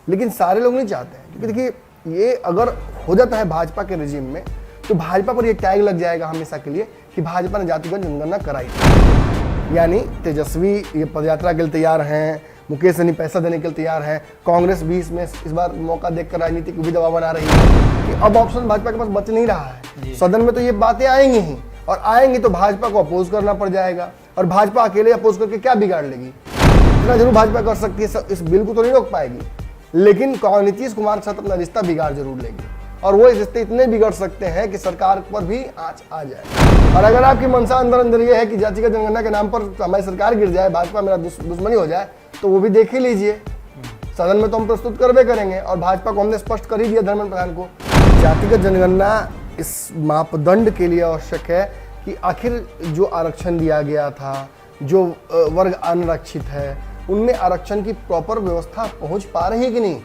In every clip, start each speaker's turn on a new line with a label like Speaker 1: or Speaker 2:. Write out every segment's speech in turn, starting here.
Speaker 1: लेकिन सारे लोग नहीं चाहते हैं, क्योंकि देखिए ये अगर हो जाता है भाजपा के रिजीम में तो भाजपा पर ये टैग लग जाएगा हमेशा के लिए कि भाजपा ने जातिगत जनगणना कराई थी। यानी तेजस्वी ये पदयात्रा के लिए तैयार हैं, मुकेश सहनी पैसा देने के लिए तैयार है, कांग्रेस भी इसमें इस बार मौका देखकर राजनीतिक भी दबाव बना रही है कि अब ऑप्शन भाजपा के पास बच नहीं रहा है। सदन में तो ये बातें आएंगी ही, और आएंगी तो भाजपा को अपोज करना पड़ जाएगा, और भाजपा अकेले अपोज करके क्या बिगाड़ लेगी? इतना जरूर भाजपा कर सकती है, इस बिल को तो नहीं रोक पाएगी, लेकिन नीतीश कुमार के साथ अपना रिश्ता बिगाड़ जरूर लेगी, और वो रिश्ते इतने बिगड़ सकते हैं कि सरकार पर भी आंच आ जाए। और अगर आपकी मंशा अंदर अंदर ये है कि जातिगत जनगणना के नाम पर हमारी सरकार गिर जाए, भाजपा मेरा दुश्मनी हो जाए, तो वो भी देख ही लीजिए। सदन में तो हम प्रस्तुत करवे करेंगे, और भाजपा को हमने स्पष्ट कर ही दिया धर्मेंद्र प्रधान को, जातिगत जनगणना इस मापदंड के लिए आवश्यक है कि आखिर जो आरक्षण दिया गया था, जो वर्ग अनारक्षित है, उनमें आरक्षण की प्रॉपर व्यवस्था पहुंच पा रही है कि नहीं।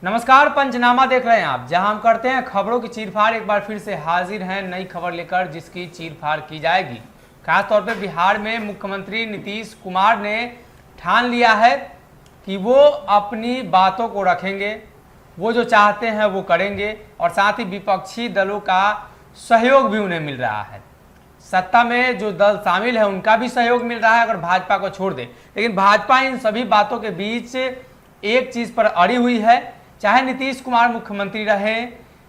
Speaker 2: नमस्कार, पंचनामा देख रहे हैं आप, जहां हम करते हैं खबरों की चीरफाड़। एक बार फिर से हाजिर हैं नई खबर लेकर, जिसकी चीरफाड़ की जाएगी। खासतौर पे बिहार में मुख्यमंत्री नीतीश कुमार ने ठान लिया है कि वो अपनी बातों को रखेंगे, वो जो चाहते हैं वो करेंगे, और साथ ही विपक्षी दलों का सहयोग भी उन्हें मिल रहा है। सत्ता में जो दल शामिल है उनका भी सहयोग मिल रहा है अगर भाजपा को छोड़ दे। लेकिन भाजपा इन सभी बातों के बीच एक चीज पर अड़ी हुई है, चाहे नीतीश कुमार मुख्यमंत्री रहे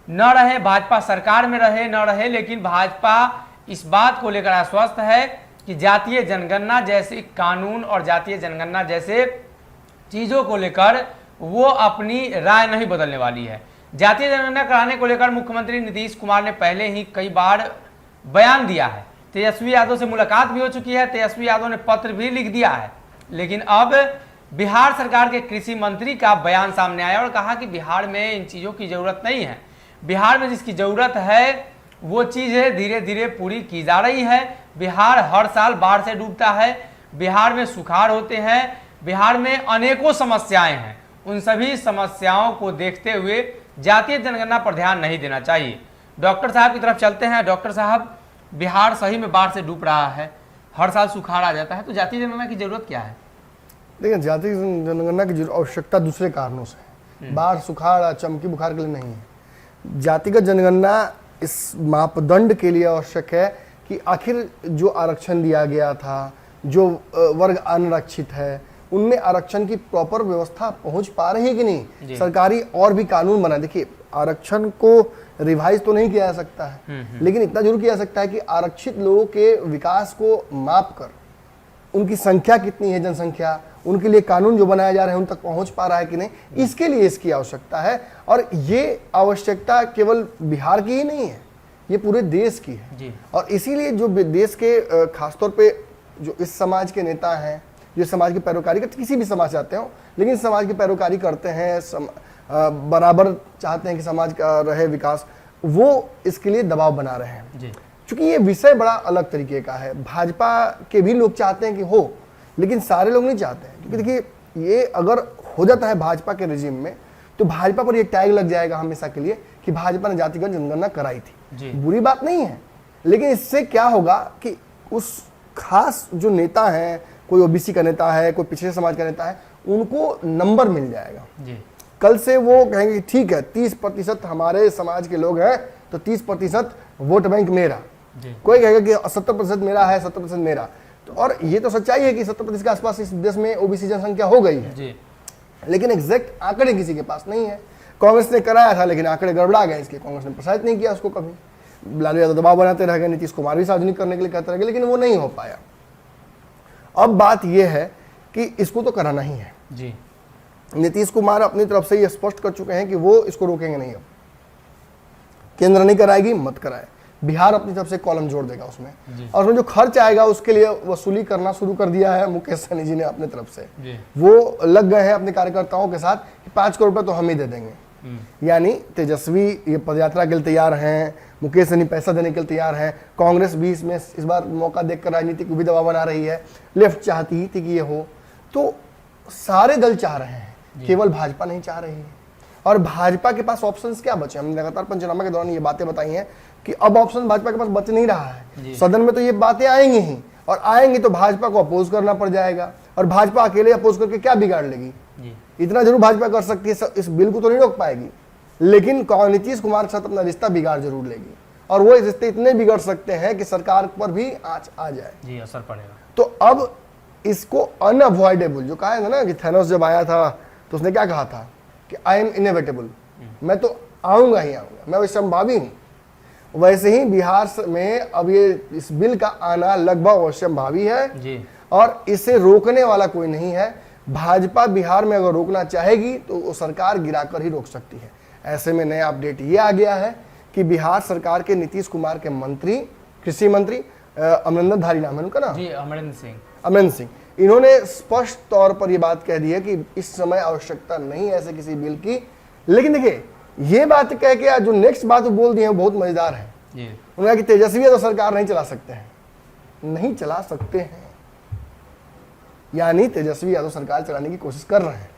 Speaker 2: न रहे, भाजपा सरकार में रहे न रहे, लेकिन भाजपा इस बात को लेकर आश्वस्त है कि जातीय जनगणना जैसे कानून और जातीय जनगणना जैसे चीजों को लेकर वो अपनी राय नहीं बदलने वाली है। जातीय जनगणना कराने को लेकर मुख्यमंत्री नीतीश कुमार ने पहले ही कई बार बयान दिया है। तेजस्वी यादव से मुलाकात भी हो चुकी है, तेजस्वी यादव ने पत्र भी लिख दिया है। लेकिन अब बिहार सरकार के कृषि मंत्री का बयान सामने आया और कहा कि बिहार में इन चीज़ों की ज़रूरत नहीं है। बिहार में जिसकी ज़रूरत है वो चीज़ें धीरे धीरे पूरी की जा रही है। बिहार हर साल बाढ़ से डूबता है, बिहार में सुखाड़ होते हैं, बिहार में अनेकों समस्याएं हैं। उन सभी समस्याओं को देखते हुए जातीय जनगणना पर ध्यान नहीं देना चाहिए। डॉक्टर साहब की तरफ चलते हैं। डॉक्टर साहब, बिहार सही में बाढ़ से डूब रहा है, हर साल सुखाड़ आ जाता है, तो जातीय जनगणना की जरूरत क्या है?
Speaker 1: देखिए, जातीय जनगणना की आवश्यकता दूसरे कारणों से है, बाढ़, सुखाड़, चमकी बुखार के लिए नहीं है। जातिगत जनगणना इस मापदंड के लिए आवश्यक है कि आखिर जो आरक्षण दिया गया था, जो वर्ग अनारक्षित है, उनमें आरक्षण की प्रॉपर व्यवस्था पहुंच पा रही है कि नहीं। सरकारी और भी कानून बना, देखिए आरक्षण को रिवाइज तो नहीं किया जा सकता है, लेकिन इतना जरूर किया जा सकता है कि आरक्षित लोगों के विकास को माप कर उनकी संख्या कितनी है, जनसंख्या, उनके लिए कानून जो बनाया जा रहा है उन तक पहुंच पा रहा है कि नहीं, इसके लिए इसकी आवश्यकता है। और ये आवश्यकता केवल बिहार की ही नहीं है, ये पूरे देश की है जी। और इसीलिए जो देश के खासतौर पे जो इस समाज के नेता हैं, जो समाज की पैरोकारी करते, किसी भी समाज से आते हो, लेकिन समाज की पैरोकारी करते हैं, बराबर चाहते हैं कि समाज का रहे विकास, वो इसके लिए दबाव बना रहे हैं जी। चूंकि ये विषय बड़ा अलग तरीके का है, भाजपा के भी लोग चाहते हैं कि हो, लेकिन सारे लोग नहीं चाहते हैं, क्योंकि देखिए ये अगर हो जाता है भाजपा के रिजीम में तो भाजपा पर ये टैग लग जाएगा हमेशा के लिए कि भाजपा ने जातिगत जनगणना कराई थी। बुरी बात नहीं है, लेकिन इससे क्या होगा कि उस खास जो नेता हैं, कोई ओबीसी का नेता है, कोई पिछड़े समाज का नेता है, उनको नंबर मिल जाएगा जी। कल से वो कहेंगे ठीक है 30% हमारे समाज के लोग हैं तो 30% वोट बैंक मेरा, कोई कहेगा कि 70% मेरा है, 70% मेरा। तो और ये तो सच्चाई है कि 70% के आसपास इस देश में ओबीसी जनसंख्या हो गई है जी। लेकिन एग्जैक्ट आंकड़े किसी के पास नहीं है। कांग्रेस ने कराया था लेकिन आंकड़े गड़बड़ा गए, इसलिए कांग्रेस ने प्रसारित नहीं किया उसको कभी। लालू यादव दबाव बनाते रह गए, नीतीश कुमार भी सार्वजनिक करने के लिए कहते रह गए, लेकिन वो नहीं हो पाया। अब बात यह है कि इसको तो कराना ही है जी। नीतीश कुमार अपनी तरफ से ये स्पष्ट कर चुके हैं कि वो इसको रोकेंगे नहीं। अब केंद्र नहीं कराएगी, मत कराए, बिहार अपनी तरफ से कॉलम जोड़ देगा उसमें, और उसमें जो खर्च आएगा उसके लिए वसूली करना शुरू कर दिया है मुकेश सहनी जी ने अपने तरफ से। वो लग गए हैं अपने कार्यकर्ताओं के साथ कि 5 करोड़ रुपए तो हम ही दे देंगे। यानी तेजस्वी ये पदयात्रा के लिए तैयार हैं, मुकेश सहनी पैसा देने के लिए तैयार हैं, कांग्रेस भी इसमें इस बार मौका देखकर राजनीतिक भी दबाव बना रही है, लेफ्ट चाहती ही थी कि ये हो, तो सारे दल चाह रहे हैं, केवल भाजपा नहीं चाह रही है। और भाजपा के पास ऑप्शंस क्या बचे? हमने लगातार पंचनामा के दौरान ये बातें बताई हैं कि अब ऑप्शन भाजपा के पास बच नहीं रहा है।
Speaker 2: जी।
Speaker 1: सदन में तो ये बातें आएंगी ही, और आएंगी तो भाजपा को अपोज करना पड़ जाएगा, और भाजपा अकेले अपोज करके क्या बिगाड़ लेगी?
Speaker 2: जी।
Speaker 1: इतना जरूर भाजपा कर सकती है, इस बिल को तो नहीं रोक पाएगी, लेकिन नीतीश कुमार के साथ अपना रिश्ता बिगाड़ जरूर लेगी, और वो रिश्ते इतने बिगड़ सकते हैं कि सरकार पर भी आंच आ जाए।
Speaker 2: जी, असर पड़ेगा।
Speaker 1: तो अब इसको अनअवॉइडेबल, जो कहा है ना कि थैनोस जब आया था तो उसने क्या कहा था कि आई एम इनएविटेबल, मैं तो आऊंगा ही आऊंगा, मैं वही संभावी हूं। वैसे ही बिहार में अब ये इस बिल का आना लगभग अवश्यंभावी है
Speaker 2: जी।
Speaker 1: और इसे रोकने वाला कोई नहीं है। भाजपा बिहार में अगर रोकना चाहेगी तो वो सरकार गिराकर ही रोक सकती है। ऐसे में नया अपडेट ये आ गया है कि बिहार सरकार के नीतीश कुमार के मंत्री, कृषि मंत्री अमरिंदर धारी नाम है उनका ना,
Speaker 2: जी,
Speaker 1: अमरिंदर सिंह, इन्होंने स्पष्ट तौर पर यह बात कह दी है कि इस समय आवश्यकता नहीं है ऐसे किसी बिल की। लेकिन देखिए, ये बात कह के जो नेक्स्ट बात वो बोल दी है वो बहुत मजेदार है।
Speaker 2: जी।
Speaker 1: उन्होंने कहा कि तेजस्वी तो सरकार नहीं चला सकते हैं, नहीं चला सकते हैं, यानी तेजस्वी यादव सरकार चलाने की कोशिश कर रहे हैं।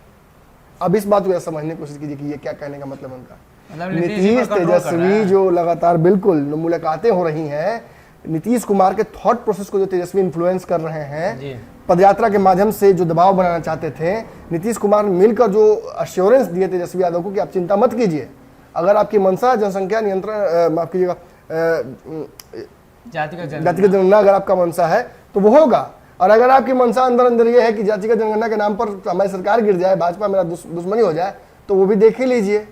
Speaker 1: अब इस बात को समझने की कोशिश कीजिए कि ये क्या कहने का मतलब उनका।
Speaker 2: मतलब
Speaker 1: नीतीश तेजस्वी जो लगातार बिल्कुल मुलाकातें हो रही हैं, नीतीश कुमार के थॉट प्रोसेस को जो तेजस्वी इन्फ्लुएंस कर रहे हैं, पदयात्रा के माध्यम से जो दबाव बनाना चाहते थे, नीतीश कुमार मिलकर जो अश्योरेंस दिए तेजस्वी यादव को कि आप चिंता मत कीजिए, अगर आपकी मंशा जनसंख्या नियंत्रण, माफ कीजिएगा,
Speaker 2: जातिगत
Speaker 1: जनगणना अगर आपका मंशा है तो वो होगा, और अगर आपकी मंशा अंदर अंदर ये है कि जातिगत जनगणना के नाम पर हमारी सरकार गिर जाए, भाजपा मेरा दुश्मनी हो जाए, तो वो भी देख ही लीजिए।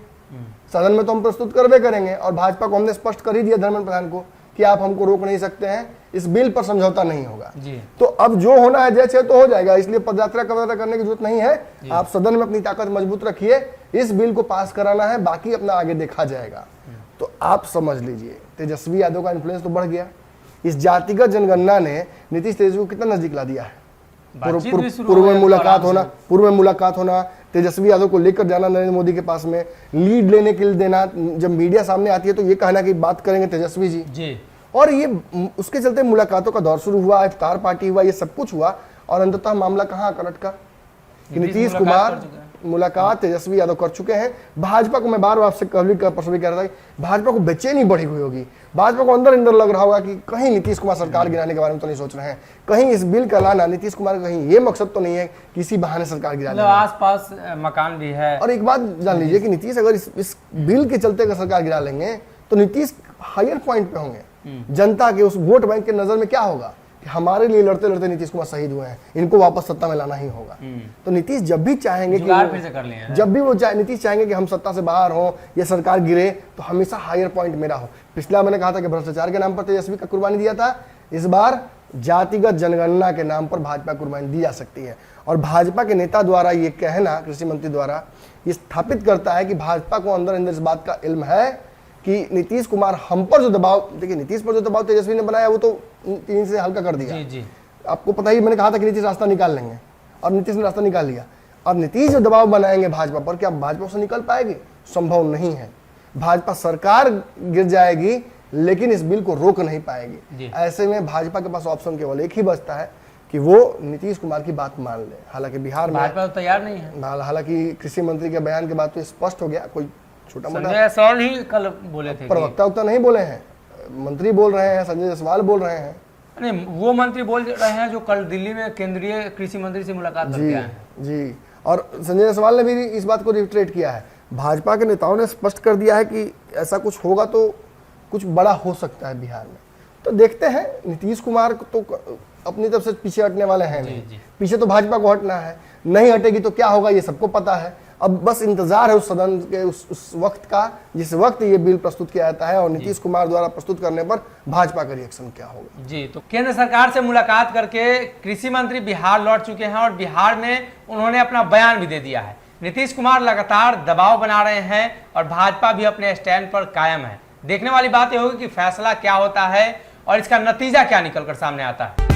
Speaker 1: सदन में तो हम प्रस्तुत करवे करेंगे, और भाजपा को हमने स्पष्ट कर ही दिया धर्मेंद्र प्रधान को कि आप हमको रोक नहीं सकते हैं, इस बिल पर समझौता नहीं होगा। तो अब जो होना है जैसे तो हो जाएगा, इसलिए पदयात्रा करने की जरूरत नहीं है। आप सदन में अपनी ताकत मजबूत रखिए, इस बिल को पास कराना है, बाकी अपना आगे देखा जाएगा। तो आप समझ लीजिए तेजस्वी यादव का इन्फ्लुएंस तो बढ़ गया। इस जातिगत जनगणना ने नीतीश तेजस्वी को कितना नजदीक ला दिया है। पूर्व में मुलाकात होना, तेजस्वी यादव को लेकर जाना नरेंद्र मोदी के पास में, लीड लेने के लिए देना, जब मीडिया सामने आती है तो ये कहना कि बात करेंगे तेजस्वी जी। और ये उसके चलते मुलाकातों का दौर शुरू हुआ, इफ्तार पार्टी हुआ, ये सब कुछ हुआ, और अंततः मामला कहाँ कनट का कि नीतीश कुमार मुलाकात तेजस्वी यादव कर चुके हैं। भाजपा को मैं बार बार आपसे परसों भी कह रहा था कि भाजपा को बेचैनी बढ़ी हुई होगी, भाजपा को अंदर अंदर लग रहा होगा कि कहीं नीतीश कुमार सरकार गिराने के बारे में तो नहीं सोच रहे हैं, कहीं इस बिल का लाना नीतीश कुमार का कहीं ये मकसद तो नहीं है किसी बहाने सरकार गिराने,
Speaker 2: आसपास मकान भी है।
Speaker 1: और एक बात जान लीजिए कि नीतीश अगर इस बिल के चलते अगर सरकार गिरा लेंगे तो नीतीश हायर पॉइंट पे होंगे। जनता के उस वोट बैंक के नजर में क्या होगा कि हमारे लिए लड़ते लड़ते नीतीश कुमार शहीद हुए हैं, इनको वापस सत्ता में लाना ही होगा। तो नीतीश जब भी चाहेंगे कि जब भी वो नीतीश चाहेंगे कि हम सत्ता से बाहर हो या सरकार गिरे तो हमेशा हायर पॉइंट मेरा हो। पिछला मैंने कहा था कि भ्रष्टाचार के नाम पर तेजस्वी का कुर्बानी दिया था, इस बार जातिगत जनगणना के नाम पर भाजपा कुर्बानी दी जा सकती है। और भाजपा के नेता द्वारा ये कहना, कृषि मंत्री द्वारा, ये स्थापित करता है कि भाजपा को अंदर अंदर इस बात का इल्म है कि नीतीश कुमार हम पर जो दबाव, देखिए नीतीश पर जो दबाव तेजस्वी ने बनाया वो तो तीन से हल्का कर दिया।
Speaker 2: जी।
Speaker 1: आपको पता ही, मैंने कहा था कि नीतीश रास्ता निकाल लेंगे, और नीतीश ने रास्ता निकाल लिया। और नीतीश जो दबाव बनाएंगे भाजपा पर, क्या भाजपा से निकल पाएगी? संभव नहीं है। भाजपा सरकार गिर जाएगी लेकिन इस बिल को रोक नहीं पाएगी। ऐसे में भाजपा के पास ऑप्शन केवल एक ही बचता है कि वो नीतीश कुमार की बात मान ले। हालांकि बिहार में
Speaker 2: भाजपा तैयार नहीं है।
Speaker 1: हालांकि कृषि मंत्री के बयान के बाद तो स्पष्ट हो गया, कोई छोटा मोटा
Speaker 2: जायसवाल ही कल बोले थे,
Speaker 1: प्रवक्ता नहीं बोले हैं, मंत्री बोल रहे हैं, संजय जायसवाल बोल रहे हैं।
Speaker 2: नहीं, वो मंत्री बोल रहे हैं जो कल दिल्ली में केंद्रीय कृषि मंत्री से मुलाकात करके आए हैं।
Speaker 1: जी, और संजय जायसवाल ने भी इस बात को रिट्रेट किया है। भाजपा के नेताओं ने स्पष्ट कर दिया है कि ऐसा कुछ होगा तो कुछ बड़ा हो सकता है बिहार में। तो देखते हैं, नीतीश कुमार तो अपनी तरफ से पीछे हटने वाले हैं नहीं, पीछे तो भाजपा को हटना है, नहीं हटेगी तो क्या होगा ये सबको पता है। अब बस इंतजार है उस सदन के उस वक्त का जिस वक्त ये बिल प्रस्तुत किया जाता है और नीतीश कुमार द्वारा प्रस्तुत करने पर भाजपा का रिएक्शन क्या होगा।
Speaker 2: जी, तो केंद्र सरकार से मुलाकात करके कृषि मंत्री बिहार लौट चुके हैं और बिहार में उन्होंने अपना बयान भी दे दिया है। नीतीश कुमार लगातार दबाव बना रहे हैं और भाजपा भी अपने स्टैंड पर कायम है। देखने वाली बात यह होगी कि फैसला क्या होता है और इसका नतीजा क्या निकलकर सामने आता है।